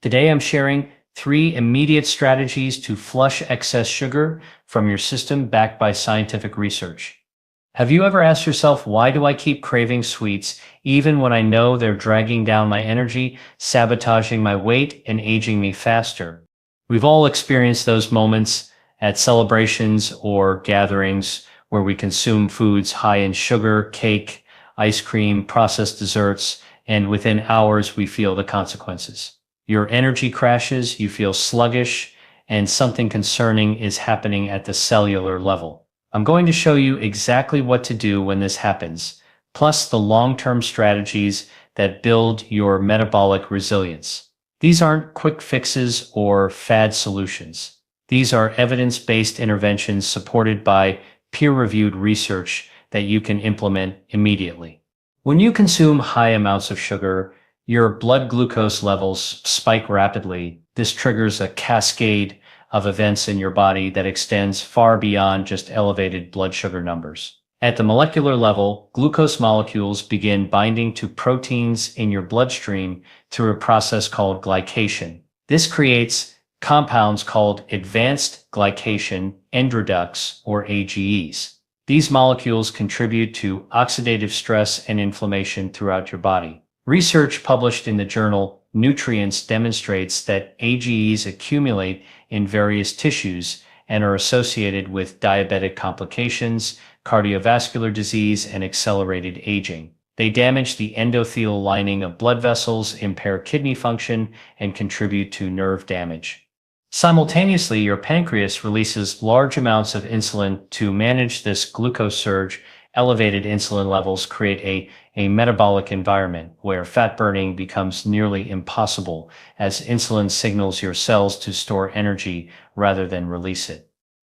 Today I'm sharing 3 immediate strategies to flush excess sugar from your system backed by scientific research. Have you ever asked yourself, why do I keep craving sweets even when I know they're dragging down my energy, sabotaging my weight, and aging me faster? We've all experienced those moments at celebrations or gatherings where we consume foods high in sugar, cake, ice cream, processed desserts, and within hours we feel the consequences. Your energy crashes, you feel sluggish, and something concerning is happening at the cellular level. I'm going to show you exactly what to do when this happens, plus the long-term strategies that build your metabolic resilience. These aren't quick fixes or fad solutions. These are evidence-based interventions supported by peer-reviewed research that you can implement immediately. When you consume high amounts of sugar, your blood glucose levels spike rapidly. This triggers a cascade of events in your body that extends far beyond just elevated blood sugar numbers. At the molecular level, glucose molecules begin binding to proteins in your bloodstream through a process called glycation. This creates compounds called advanced glycation endoreducts, or AGEs. These molecules contribute to oxidative stress and inflammation throughout your body. Research published in the journal Nutrients demonstrates that AGEs accumulate in various tissues and are associated with diabetic complications, cardiovascular disease, and accelerated aging. They damage the endothelial lining of blood vessels, impair kidney function, and contribute to nerve damage. Simultaneously, your pancreas releases large amounts of insulin to manage this glucose surge. Elevated insulin levels create a metabolic environment where fat burning becomes nearly impossible, as insulin signals your cells to store energy rather than release it.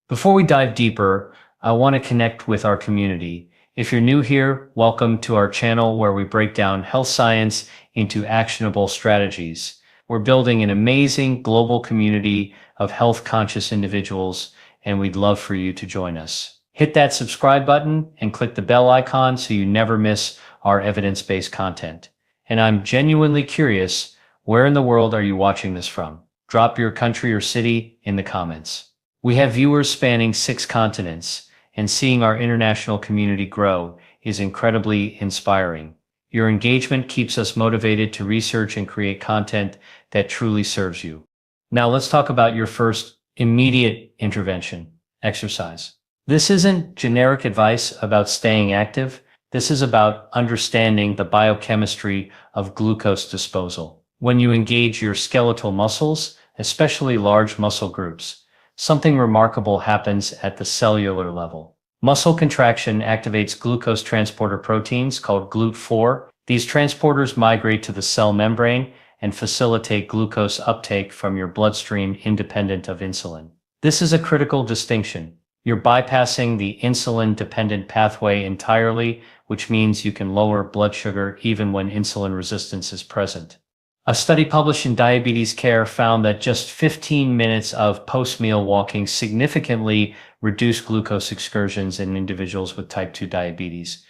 Before we dive deeper, I want to connect with our community. If you're new here, welcome to our channel where we break down health science into actionable strategies. We're building an amazing global community of health-conscious individuals, and we'd love for you to join us. Hit that subscribe button and click the bell icon so you never miss our evidence-based content. And I'm genuinely curious, where in the world are you watching this from? Drop your country or city in the comments. We have viewers spanning 6 continents, and seeing our international community grow is incredibly inspiring. Your engagement keeps us motivated to research and create content that truly serves you. Now let's talk about your first immediate intervention: exercise. This isn't generic advice about staying active. This is about understanding the biochemistry of glucose disposal. When you engage your skeletal muscles, especially large muscle groups, something remarkable happens at the cellular level. Muscle contraction activates glucose transporter proteins called GLUT4. These transporters migrate to the cell membrane and facilitate glucose uptake from your bloodstream independent of insulin. This is a critical distinction. You're bypassing the insulin-dependent pathway entirely, which means you can lower blood sugar even when insulin resistance is present. A study published in Diabetes Care found that just 15 minutes of post-meal walking significantly reduced glucose excursions in individuals with type 2 diabetes.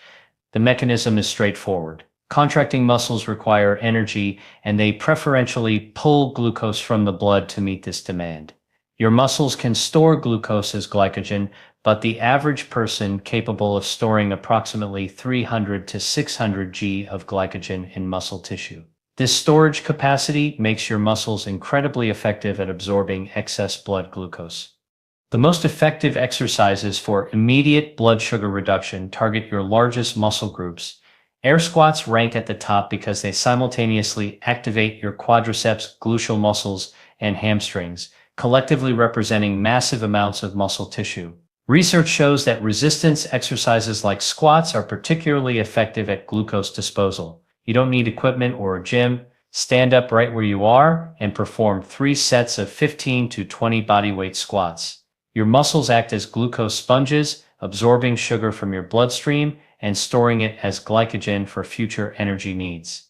The mechanism is straightforward. Contracting muscles require energy, and they preferentially pull glucose from the blood to meet this demand. Your muscles can store glucose as glycogen, but the average person capable of storing approximately 300 to 600 g of glycogen in muscle tissue. This storage capacity makes your muscles incredibly effective at absorbing excess blood glucose. The most effective exercises for immediate blood sugar reduction target your largest muscle groups. Air squats rank at the top because they simultaneously activate your quadriceps, gluteal muscles, and hamstrings, collectively representing massive amounts of muscle tissue. Research shows that resistance exercises like squats are particularly effective at glucose disposal. You don't need equipment or a gym. Stand up right where you are and perform 3 sets of 15 to 20 bodyweight squats. Your muscles act as glucose sponges, absorbing sugar from your bloodstream and storing it as glycogen for future energy needs.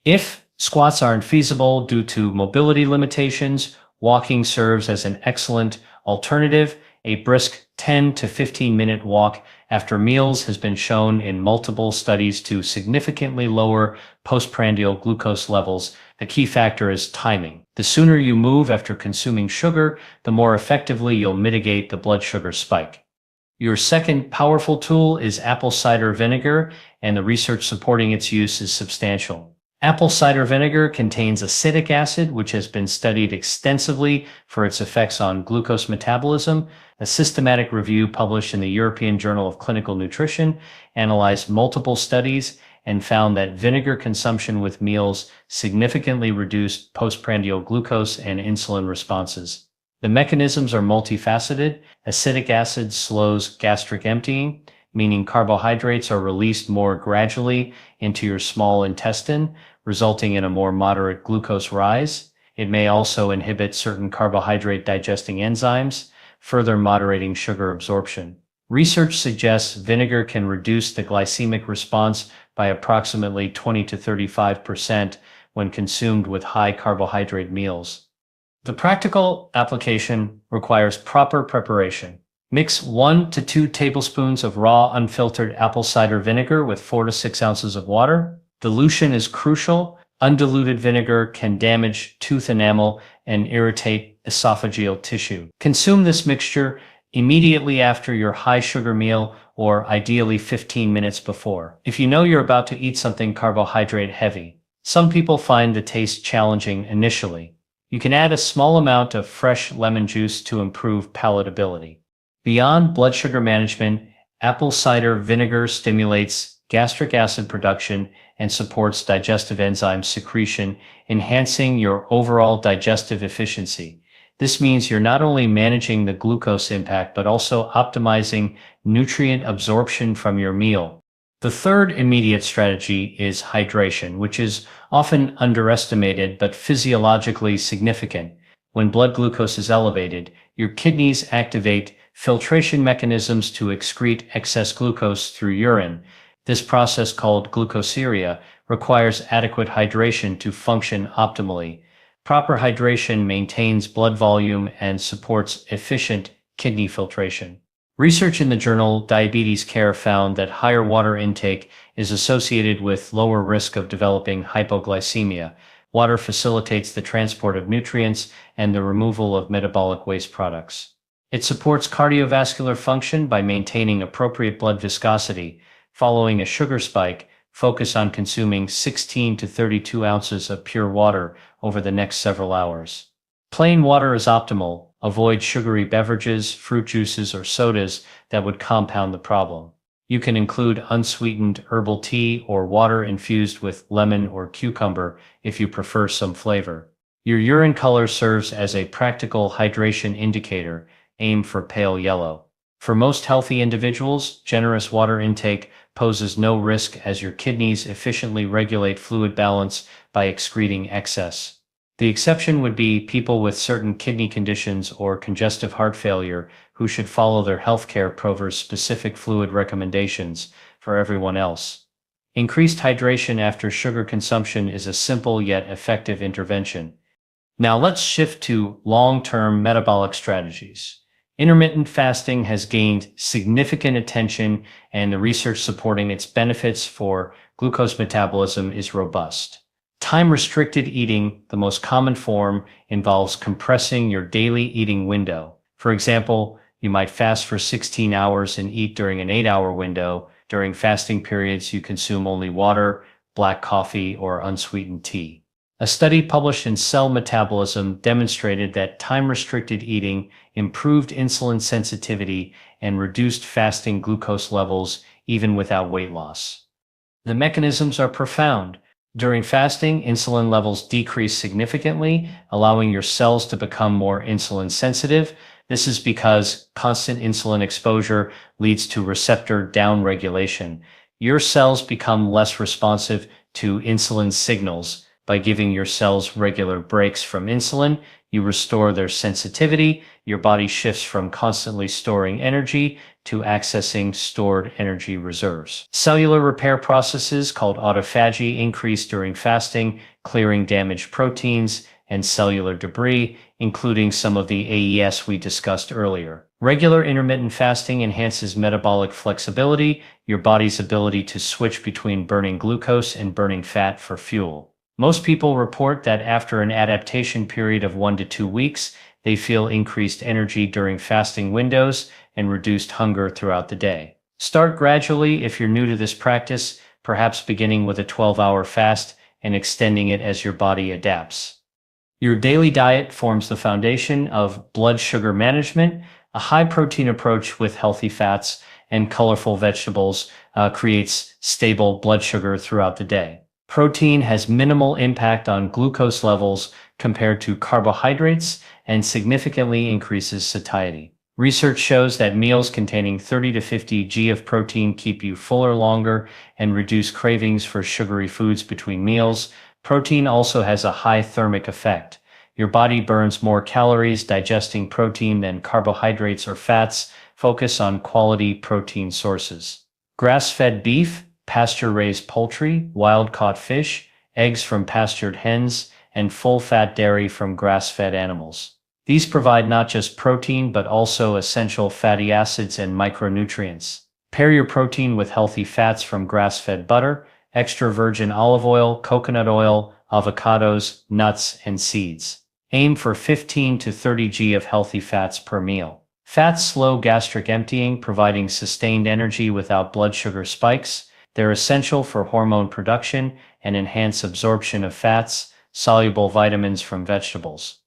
If squats aren't feasible due to mobility limitations, walking serves as an excellent alternative. A brisk 10 to 15-minute walk after meals has been shown in multiple studies to significantly lower postprandial glucose levels. The key factor is timing. The sooner you move after consuming sugar, the more effectively you'll mitigate the blood sugar spike. Your second powerful tool is apple cider vinegar, and the research supporting its use is substantial. Apple cider vinegar contains acetic acid, which has been studied extensively for its effects on glucose metabolism. A systematic review published in the European Journal of Clinical Nutrition analyzed multiple studies and found that vinegar consumption with meals significantly reduced postprandial glucose and insulin responses. The mechanisms are multifaceted. Acetic acid slows gastric emptying, meaning carbohydrates are released more gradually into your small intestine, resulting in a more moderate glucose rise. It may also inhibit certain carbohydrate digesting enzymes, further moderating sugar absorption. Research suggests vinegar can reduce the glycemic response by approximately 20 to 35% when consumed with high carbohydrate meals. The practical application requires proper preparation. Mix 1 to 2 tablespoons of raw unfiltered apple cider vinegar with 4 to 6 ounces of water. Dilution is crucial. Undiluted vinegar can damage tooth enamel and irritate esophageal tissue. Consume this mixture immediately after your high sugar meal, or ideally 15 minutes before. If you know you're about to eat something carbohydrate heavy, some people find the taste challenging initially. You can add a small amount of fresh lemon juice to improve palatability. Beyond blood sugar management, apple cider vinegar stimulates gastric acid production and supports digestive enzyme secretion, enhancing your overall digestive efficiency. This means you're not only managing the glucose impact, but also optimizing nutrient absorption from your meal. The third immediate strategy is hydration, which is often underestimated but physiologically significant. When blood glucose is elevated, your kidneys activate filtration mechanisms to excrete excess glucose through urine. This process, called glucosuria, requires adequate hydration to function optimally. Proper hydration maintains blood volume and supports efficient kidney filtration. Research in the journal Diabetes Care found that higher water intake is associated with lower risk of developing hypoglycemia. Water facilitates the transport of nutrients and the removal of metabolic waste products. It supports cardiovascular function by maintaining appropriate blood viscosity. Following a sugar spike, focus on consuming 16 to 32 ounces of pure water over the next several hours. Plain water is optimal. Avoid sugary beverages, fruit juices, or sodas that would compound the problem. You can include unsweetened herbal tea or water infused with lemon or cucumber if you prefer some flavor. Your urine color serves as a practical hydration indicator. Aim for pale yellow. For most healthy individuals, generous water intake poses no risk as your kidneys efficiently regulate fluid balance by excreting excess. The exception would be people with certain kidney conditions or congestive heart failure who should follow their healthcare provider's specific fluid recommendations. For everyone else, increased hydration after sugar consumption is a simple yet effective intervention. Now let's shift to long-term metabolic strategies. Intermittent fasting has gained significant attention, and the research supporting its benefits for glucose metabolism is robust. Time-restricted eating, the most common form, involves compressing your daily eating window. For example, you might fast for 16 hours and eat during an 8-hour window. During fasting periods, you consume only water, black coffee, or unsweetened tea. A study published in Cell Metabolism demonstrated that time-restricted eating improved insulin sensitivity and reduced fasting glucose levels even without weight loss. The mechanisms are profound. During fasting, insulin levels decrease significantly, allowing your cells to become more insulin sensitive. This is because constant insulin exposure leads to receptor downregulation. Your cells become less responsive to insulin signals. By giving your cells regular breaks from insulin, you restore their sensitivity. Your body shifts from constantly storing energy to accessing stored energy reserves. Cellular repair processes called autophagy increase during fasting, clearing damaged proteins and cellular debris, including some of the AES we discussed earlier. Regular intermittent fasting enhances metabolic flexibility, your body's ability to switch between burning glucose and burning fat for fuel. Most people report that after an adaptation period of 1 to 2 weeks, they feel increased energy during fasting windows and reduced hunger throughout the day. Start gradually if you're new to this practice, perhaps beginning with a 12-hour fast and extending it as your body adapts. Your daily diet forms the foundation of blood sugar management. A high-protein approach with healthy fats and colorful vegetables creates stable blood sugar throughout the day. Protein has minimal impact on glucose levels compared to carbohydrates and significantly increases satiety. Research shows that meals containing 30 to 50 g of protein keep you fuller longer and reduce cravings for sugary foods between meals. Protein also has a high thermic effect. Your body burns more calories digesting protein than carbohydrates or fats. Focus on quality protein sources. Grass-fed beef, pasture-raised poultry, wild-caught fish, eggs from pastured hens, and full-fat dairy from grass-fed animals. These provide not just protein but also essential fatty acids and micronutrients. Pair your protein with healthy fats from grass-fed butter, extra virgin olive oil, coconut oil, avocados, nuts, and seeds. Aim for 15 to 30 g of healthy fats per meal. Fats slow gastric emptying, providing sustained energy without blood sugar spikes. They're essential for hormone production and enhance absorption of fats, soluble vitamins from vegetables.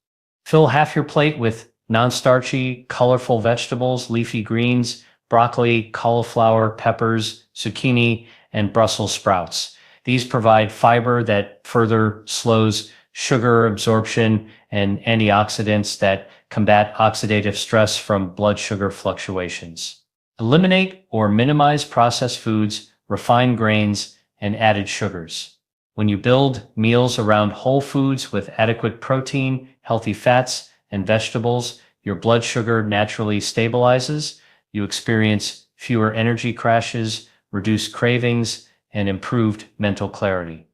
Fill half your plate with non-starchy, colorful vegetables, leafy greens, broccoli, cauliflower, peppers, zucchini, and Brussels sprouts. These provide fiber that further slows sugar absorption and antioxidants that combat oxidative stress from blood sugar fluctuations. Eliminate or minimize processed foods, refined grains, and added sugars. When you build meals around whole foods with adequate protein, healthy fats, and vegetables, your blood sugar naturally stabilizes, you experience fewer energy crashes, reduced cravings, and improved mental clarity.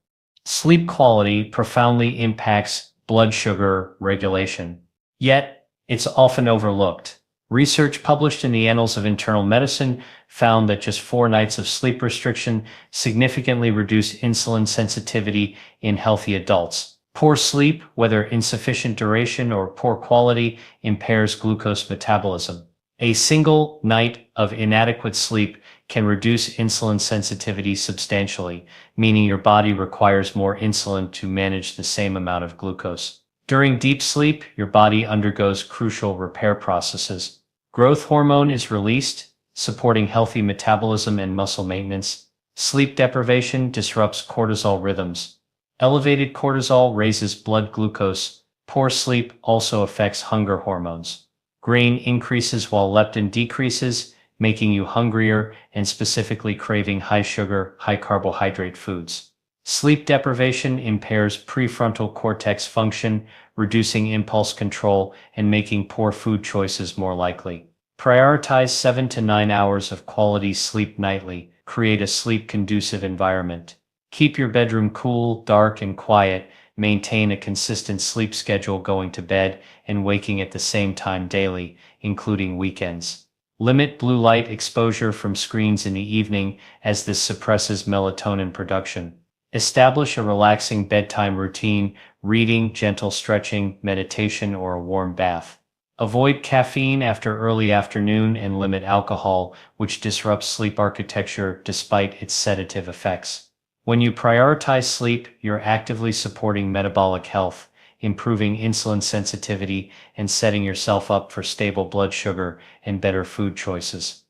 Sleep quality profoundly impacts blood sugar regulation. Yet, it's often overlooked. Research published in the Annals of Internal Medicine found that just 4 nights of sleep restriction significantly reduce insulin sensitivity in healthy adults. Poor sleep, whether insufficient duration or poor quality, impairs glucose metabolism. A single night of inadequate sleep can reduce insulin sensitivity substantially, meaning your body requires more insulin to manage the same amount of glucose. During deep sleep, your body undergoes crucial repair processes. Growth hormone is released, supporting healthy metabolism and muscle maintenance. Sleep deprivation disrupts cortisol rhythms. Elevated cortisol raises blood glucose. Poor sleep also affects hunger hormones. Grain increases while leptin decreases, making you hungrier and specifically craving high sugar, high carbohydrate foods. Sleep deprivation impairs prefrontal cortex function, reducing impulse control and making poor food choices more likely. Prioritize 7 to 9 hours of quality sleep nightly. Create a sleep-conducive environment. Keep your bedroom cool, dark, and quiet. Maintain a consistent sleep schedule, going to bed and waking at the same time daily, including weekends. Limit blue light exposure from screens in the evening, as this suppresses melatonin production. Establish a relaxing bedtime routine, reading, gentle stretching, meditation, or a warm bath. Avoid caffeine after early afternoon and limit alcohol, which disrupts sleep architecture despite its sedative effects. When you prioritize sleep, you're actively supporting metabolic health, improving insulin sensitivity, and setting yourself up for stable blood sugar and better food choices.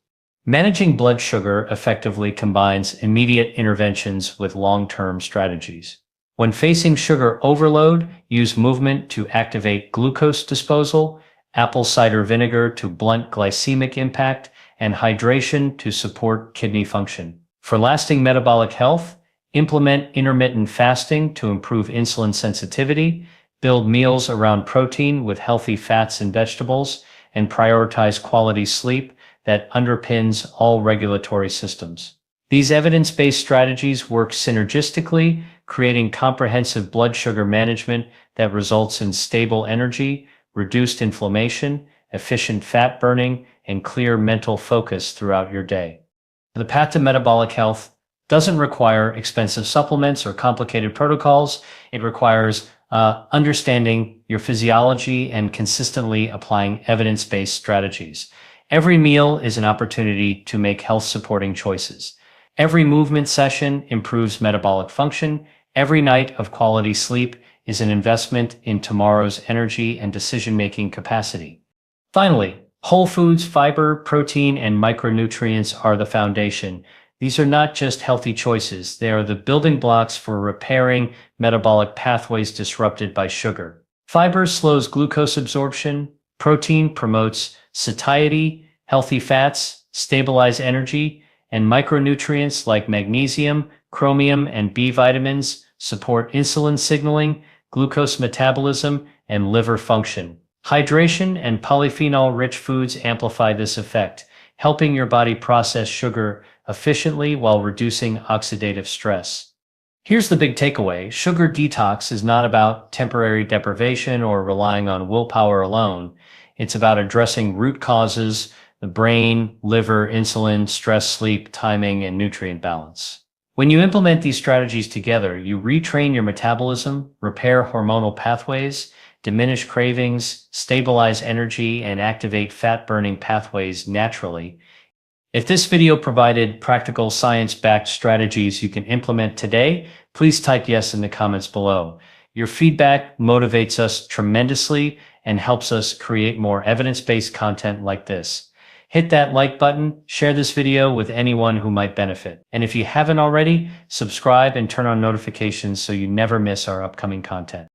Managing blood sugar effectively combines immediate interventions with long-term strategies. When facing sugar overload, use movement to activate glucose disposal, apple cider vinegar to blunt glycemic impact, and hydration to support kidney function. For lasting metabolic health, implement intermittent fasting to improve insulin sensitivity, build meals around protein with healthy fats and vegetables, and prioritize quality sleep that underpins all regulatory systems. These evidence-based strategies work synergistically, creating comprehensive blood sugar management that results in stable energy, reduced inflammation, efficient fat burning, and clear mental focus throughout your day. The path to metabolic health. doesn't require expensive supplements or complicated protocols. It requires understanding your physiology and consistently applying evidence-based strategies. Every meal is an opportunity to make health-supporting choices. Every movement session improves metabolic function. Every night of quality sleep is an investment in tomorrow's energy and decision-making capacity. Finally, whole foods, fiber, protein, and micronutrients are the foundation. These are not just healthy choices, they are the building blocks for repairing metabolic pathways disrupted by sugar. Fiber slows glucose absorption, protein promotes satiety, healthy fats stabilize energy, and micronutrients like magnesium, chromium, and B vitamins support insulin signaling, glucose metabolism, and liver function. Hydration and polyphenol-rich foods amplify this effect, helping your body process sugar efficiently while reducing oxidative stress. Here's the big takeaway. Sugar detox is not about temporary deprivation or relying on willpower alone. It's about addressing root causes: the brain, liver, insulin, stress, sleep, timing, and nutrient balance. When you implement these strategies together, you retrain your metabolism, repair hormonal pathways, diminish cravings, stabilize energy, and activate fat-burning pathways naturally. If this video provided practical science-backed strategies you can implement today, please type yes in the comments below. Your feedback motivates us tremendously and helps us create more evidence-based content like this. Hit that like button, share this video with anyone who might benefit. And if you haven't already, subscribe and turn on notifications so you never miss our upcoming content.